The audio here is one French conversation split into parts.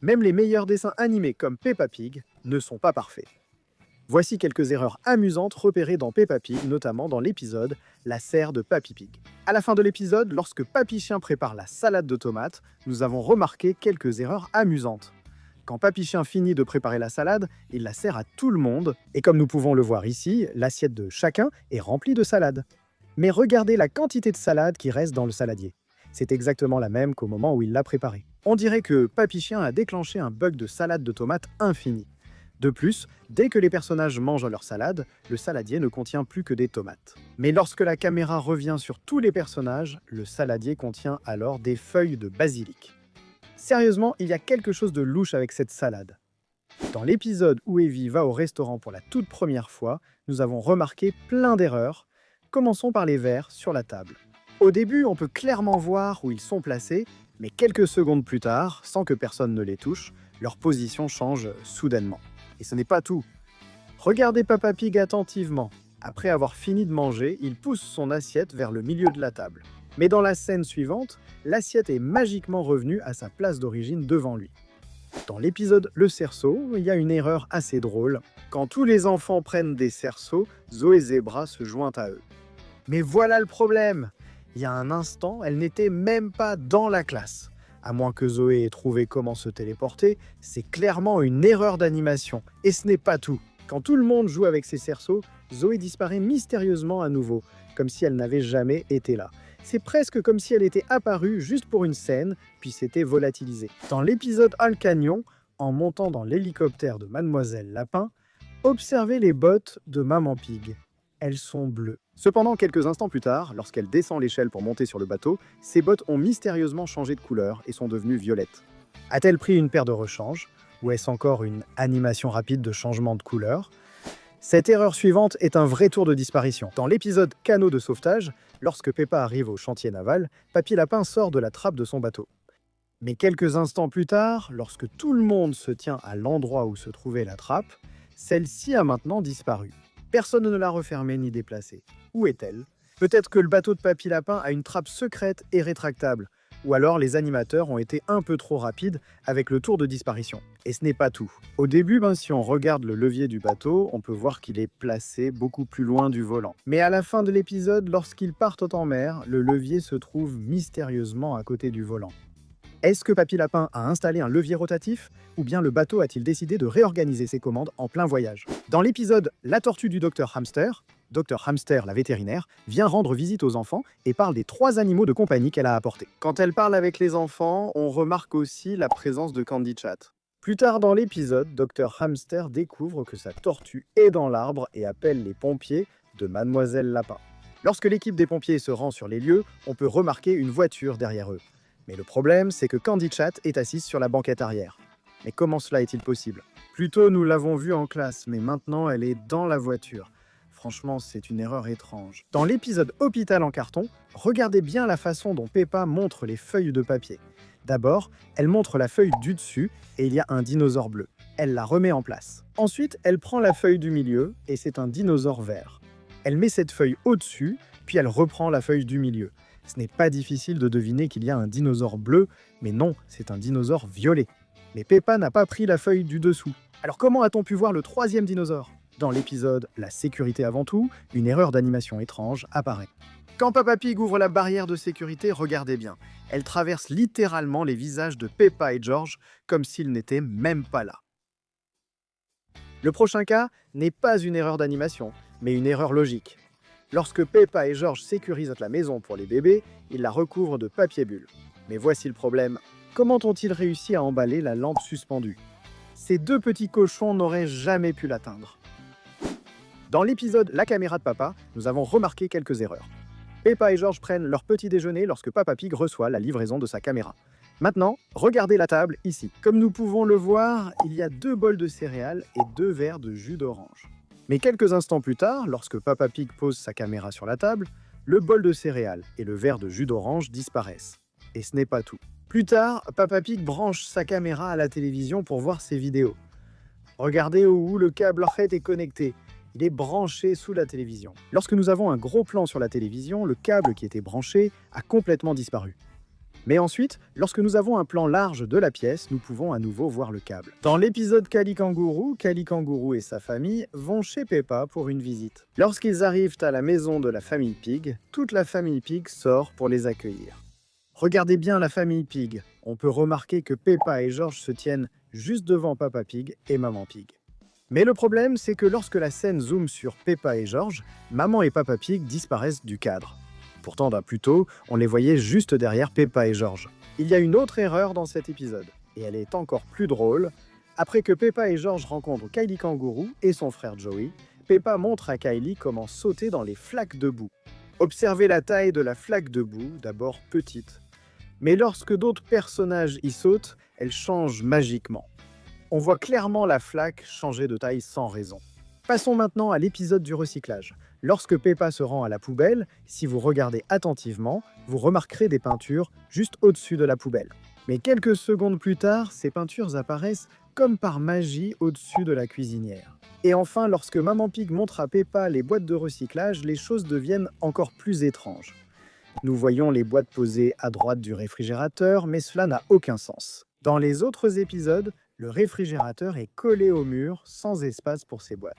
Même les meilleurs dessins animés comme Peppa Pig ne sont pas parfaits. Voici quelques erreurs amusantes repérées dans Peppa Pig, notamment dans l'épisode La serre de Papy Pig. À la fin de l'épisode, lorsque Papy Chien prépare la salade de tomates, nous avons remarqué quelques erreurs amusantes. Quand Papy Chien finit de préparer la salade, il la sert à tout le monde, et comme nous pouvons le voir ici, l'assiette de chacun est remplie de salade. Mais regardez la quantité de salade qui reste dans le saladier. C'est exactement la même qu'au moment où il l'a préparée. On dirait que Papy Chien a déclenché un bug de salade de tomates infini. De plus, dès que les personnages mangent leur salade, le saladier ne contient plus que des tomates. Mais lorsque la caméra revient sur tous les personnages, le saladier contient alors des feuilles de basilic. Sérieusement, il y a quelque chose de louche avec cette salade. Dans l'épisode où Evie va au restaurant pour la toute première fois, nous avons remarqué plein d'erreurs. Commençons par les verres sur la table. Au début, on peut clairement voir où ils sont placés, mais quelques secondes plus tard, sans que personne ne les touche, leur position change soudainement. Et ce n'est pas tout. Regardez Peppa Pig attentivement. Après avoir fini de manger, il pousse son assiette vers le milieu de la table. Mais dans la scène suivante, l'assiette est magiquement revenue à sa place d'origine devant lui. Dans l'épisode Le Cerceau, il y a une erreur assez drôle. Quand tous les enfants prennent des cerceaux, Zoé Zebra se joint à eux. Mais voilà le problème! Il y a un instant, elle n'était même pas dans la classe. À moins que Zoé ait trouvé comment se téléporter, c'est clairement une erreur d'animation. Et ce n'est pas tout. Quand tout le monde joue avec ses cerceaux, Zoé disparaît mystérieusement à nouveau, comme si elle n'avait jamais été là. C'est presque comme si elle était apparue juste pour une scène, puis s'était volatilisée. Dans l'épisode Al Canyon, en montant dans l'hélicoptère de Mademoiselle Lapin, observez les bottes de Maman Pig. Elles sont bleues. Cependant, quelques instants plus tard, lorsqu'elle descend l'échelle pour monter sur le bateau, ses bottes ont mystérieusement changé de couleur et sont devenues violettes. A-t-elle pris une paire de rechange? Ou est-ce encore une animation rapide de changement de couleur? Cette erreur suivante est un vrai tour de disparition. Dans l'épisode Canot de sauvetage, lorsque Peppa arrive au chantier naval, Papy Lapin sort de la trappe de son bateau. Mais quelques instants plus tard, lorsque tout le monde se tient à l'endroit où se trouvait la trappe, celle-ci a maintenant disparu. Personne ne l'a refermée ni déplacée. Où est-elle? Peut-être que le bateau de Papy Lapin a une trappe secrète et rétractable. Ou alors les animateurs ont été un peu trop rapides avec le tour de disparition. Et ce n'est pas tout. Au début, si on regarde le levier du bateau, on peut voir qu'il est placé beaucoup plus loin du volant. Mais à la fin de l'épisode, lorsqu'ils partent en mer, le levier se trouve mystérieusement à côté du volant. Est-ce que Papy Lapin a installé un levier rotatif? Ou bien le bateau a-t-il décidé de réorganiser ses commandes en plein voyage? Dans l'épisode La tortue du Dr Hamster, Dr Hamster, la vétérinaire, vient rendre visite aux enfants et parle des 3 animaux de compagnie qu'elle a apportés. Quand elle parle avec les enfants, on remarque aussi la présence de Candy Chat. Plus tard dans l'épisode, Dr Hamster découvre que sa tortue est dans l'arbre et appelle les pompiers de Mademoiselle Lapin. Lorsque l'équipe des pompiers se rend sur les lieux, on peut remarquer une voiture derrière eux. Mais le problème, c'est que Candy Chat est assise sur la banquette arrière. Mais comment cela est-il possible? Plus tôt, nous l'avons vue en classe, mais maintenant, elle est dans la voiture. Franchement, c'est une erreur étrange. Dans l'épisode Hôpital en carton, regardez bien la façon dont Peppa montre les feuilles de papier. D'abord, elle montre la feuille du dessus et il y a un dinosaure bleu. Elle la remet en place. Ensuite, elle prend la feuille du milieu et c'est un dinosaure vert. Elle met cette feuille au-dessus, puis elle reprend la feuille du milieu. Ce n'est pas difficile de deviner qu'il y a un dinosaure bleu, mais non, c'est un dinosaure violet. Mais Peppa n'a pas pris la feuille du dessous. Alors comment a-t-on pu voir le 3e dinosaure? Dans l'épisode La sécurité avant tout, une erreur d'animation étrange apparaît. Quand Peppa Pig ouvre la barrière de sécurité, regardez bien. Elle traverse littéralement les visages de Peppa et George comme s'ils n'étaient même pas là. Le prochain cas n'est pas une erreur d'animation, mais une erreur logique. Lorsque Peppa et George sécurisent la maison pour les bébés, ils la recouvrent de papier bulle. Mais voici le problème. Comment ont-ils réussi à emballer la lampe suspendue? Ces 2 petits cochons n'auraient jamais pu l'atteindre. Dans l'épisode La caméra de papa, nous avons remarqué quelques erreurs. Peppa et George prennent leur petit déjeuner lorsque Peppa Pig reçoit la livraison de sa caméra. Maintenant, regardez la table ici. Comme nous pouvons le voir, il y a 2 bols de céréales et 2 verres de jus d'orange. Mais quelques instants plus tard, lorsque Peppa Pig pose sa caméra sur la table, le bol de céréales et le verre de jus d'orange disparaissent. Et ce n'est pas tout. Plus tard, Peppa Pig branche sa caméra à la télévision pour voir ses vidéos. Regardez où le câble RED est connecté. Il est branché sous la télévision. Lorsque nous avons un gros plan sur la télévision, le câble qui était branché a complètement disparu. Mais ensuite, lorsque nous avons un plan large de la pièce, nous pouvons à nouveau voir le câble. Dans l'épisode Kali-Kangourou et sa famille vont chez Peppa pour une visite. Lorsqu'ils arrivent à la maison de la famille Pig, toute la famille Pig sort pour les accueillir. Regardez bien la famille Pig. On peut remarquer que Peppa et George se tiennent juste devant Papa Pig et Maman Pig. Mais le problème, c'est que lorsque la scène zoome sur Peppa et George, Maman et Papa Pig disparaissent du cadre. Pourtant, plus tôt, on les voyait juste derrière Peppa et George. Il y a une autre erreur dans cet épisode, et elle est encore plus drôle. Après que Peppa et George rencontrent Kylie Kangourou et son frère Joey, Peppa montre à Kylie comment sauter dans les flaques de boue. Observez la taille de la flaque de boue, d'abord petite. Mais lorsque d'autres personnages y sautent, elle change magiquement. On voit clairement la flaque changer de taille sans raison. Passons maintenant à l'épisode du recyclage. Lorsque Peppa se rend à la poubelle, si vous regardez attentivement, vous remarquerez des peintures juste au-dessus de la poubelle. Mais quelques secondes plus tard, ces peintures apparaissent comme par magie au-dessus de la cuisinière. Et enfin, lorsque Maman Pig montre à Peppa les boîtes de recyclage, les choses deviennent encore plus étranges. Nous voyons les boîtes posées à droite du réfrigérateur, mais cela n'a aucun sens. Dans les autres épisodes, le réfrigérateur est collé au mur, sans espace pour ces boîtes.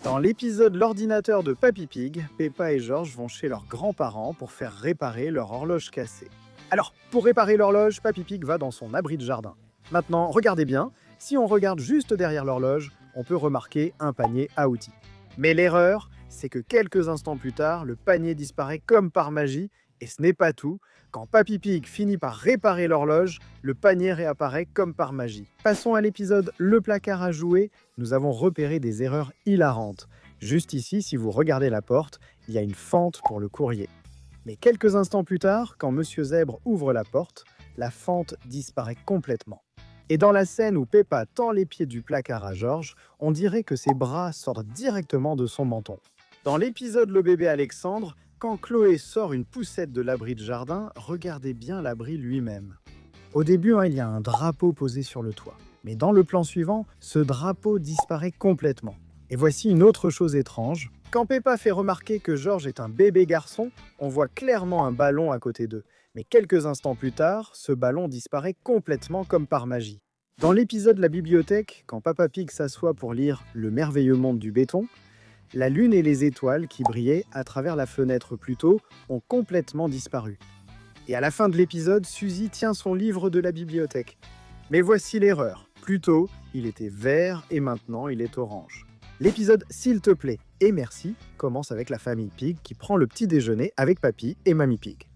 Dans l'épisode L'ordinateur de Papy Pig, Peppa et George vont chez leurs grands-parents pour faire réparer leur horloge cassée. Alors, pour réparer l'horloge, Papy Pig va dans son abri de jardin. Maintenant, regardez bien, si on regarde juste derrière l'horloge, on peut remarquer un panier à outils. Mais l'erreur, c'est que quelques instants plus tard, le panier disparaît comme par magie, et ce n'est pas tout. Quand Papy Pig finit par réparer l'horloge, le panier réapparaît comme par magie. Passons à l'épisode Le placard à jouets. Nous avons repéré des erreurs hilarantes. Juste ici, si vous regardez la porte, il y a une fente pour le courrier. Mais quelques instants plus tard, quand Monsieur Zèbre ouvre la porte, la fente disparaît complètement. Et dans la scène où Peppa tend les pieds du placard à George, on dirait que ses bras sortent directement de son menton. Dans l'épisode Le bébé Alexandre, quand Chloé sort une poussette de l'abri de jardin, regardez bien l'abri lui-même. Au début, il y a un drapeau posé sur le toit. Mais dans le plan suivant, ce drapeau disparaît complètement. Et voici une autre chose étrange. Quand Peppa fait remarquer que George est un bébé garçon, on voit clairement un ballon à côté d'eux. Mais quelques instants plus tard, ce ballon disparaît complètement comme par magie. Dans l'épisode La bibliothèque, quand Papa Pig s'assoit pour lire Le merveilleux monde du béton, la lune et les étoiles qui brillaient à travers la fenêtre plus tôt ont complètement disparu. Et à la fin de l'épisode, Suzy tient son livre de la bibliothèque. Mais voici l'erreur. Plus tôt, il était vert et maintenant il est orange. L'épisode S'il te plaît et merci commence avec la famille Pig qui prend le petit déjeuner avec Papy et Mamie Pig.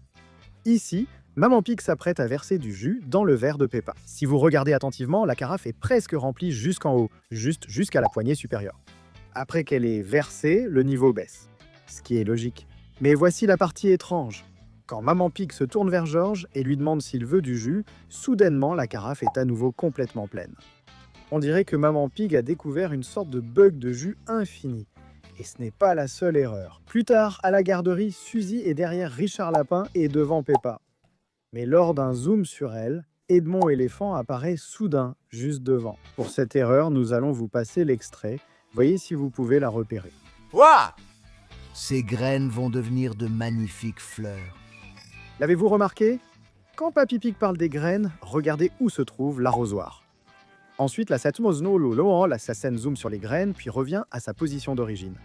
Ici, Maman Pig s'apprête à verser du jus dans le verre de Peppa. Si vous regardez attentivement, la carafe est presque remplie jusqu'en haut, jusqu'à la poignée supérieure. Après qu'elle est versée, le niveau baisse, ce qui est logique. Mais voici la partie étrange. Quand Maman Pig se tourne vers George et lui demande s'il veut du jus, soudainement la carafe est à nouveau complètement pleine. On dirait que Maman Pig a découvert une sorte de bug de jus infini. Et ce n'est pas la seule erreur. Plus tard, à la garderie, Suzy est derrière Richard Lapin et devant Peppa. Mais lors d'un zoom sur elle, Edmond éléphant apparaît soudain, juste devant. Pour cette erreur, nous allons vous passer l'extrait. Voyez si vous pouvez la repérer. Ouah! Ces graines vont devenir de magnifiques fleurs. L'avez-vous remarqué? Quand Papy Pig parle des graines, regardez où se trouve l'arrosoir. Ensuite, la scène zoome sur les graines, puis revient à sa position d'origine.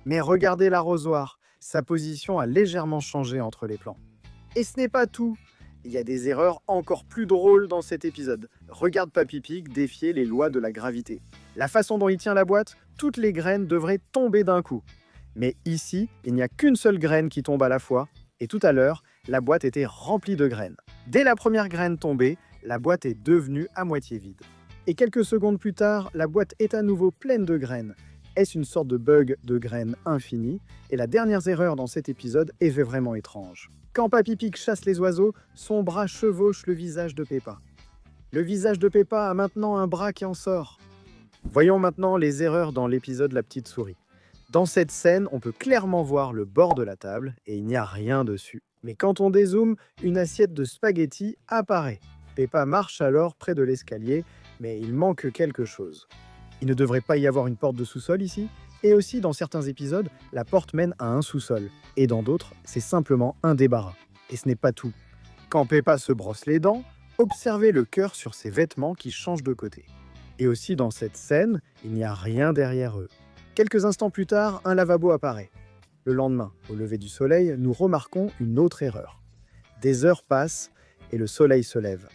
Mais regardez l'arrosoir, sa position a légèrement changé entre les plans. Et ce n'est pas tout. Il y a des erreurs encore plus drôles dans cet épisode. Regarde Papy Pig défier les lois de la gravité. La façon dont il tient la boîte, toutes les graines devraient tomber d'un coup. Mais ici, il n'y a qu'une seule graine qui tombe à la fois, et tout à l'heure, la boîte était remplie de graines. Dès la première graine tombée, la boîte est devenue à moitié vide. Et quelques secondes plus tard, la boîte est à nouveau pleine de graines. Est-ce une sorte de bug de graines infini? Et la dernière erreur dans cet épisode est vraiment étrange. Quand Papy Pig chasse les oiseaux, son bras chevauche le visage de Peppa. Le visage de Peppa a maintenant un bras qui en sort. Voyons maintenant les erreurs dans l'épisode La petite souris. Dans cette scène, on peut clairement voir le bord de la table et il n'y a rien dessus. Mais quand on dézoome, une assiette de spaghettis apparaît. Peppa marche alors près de l'escalier, mais il manque quelque chose. Il ne devrait pas y avoir une porte de sous-sol ici? Et aussi, dans certains épisodes, la porte mène à un sous-sol. Et dans d'autres, c'est simplement un débarras. Et ce n'est pas tout. Quand Peppa se brosse les dents, observez le cœur sur ses vêtements qui changent de côté. Et aussi dans cette scène, il n'y a rien derrière eux. Quelques instants plus tard, un lavabo apparaît. Le lendemain, au lever du soleil, nous remarquons une autre erreur. Des heures passent et le soleil se lève.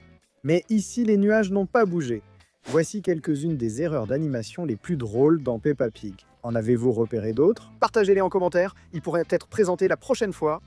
Mais ici, les nuages n'ont pas bougé. Voici quelques-unes des erreurs d'animation les plus drôles dans Peppa Pig. En avez-vous repéré d'autres? Partagez-les en commentaire, ils pourraient être présentés la prochaine fois.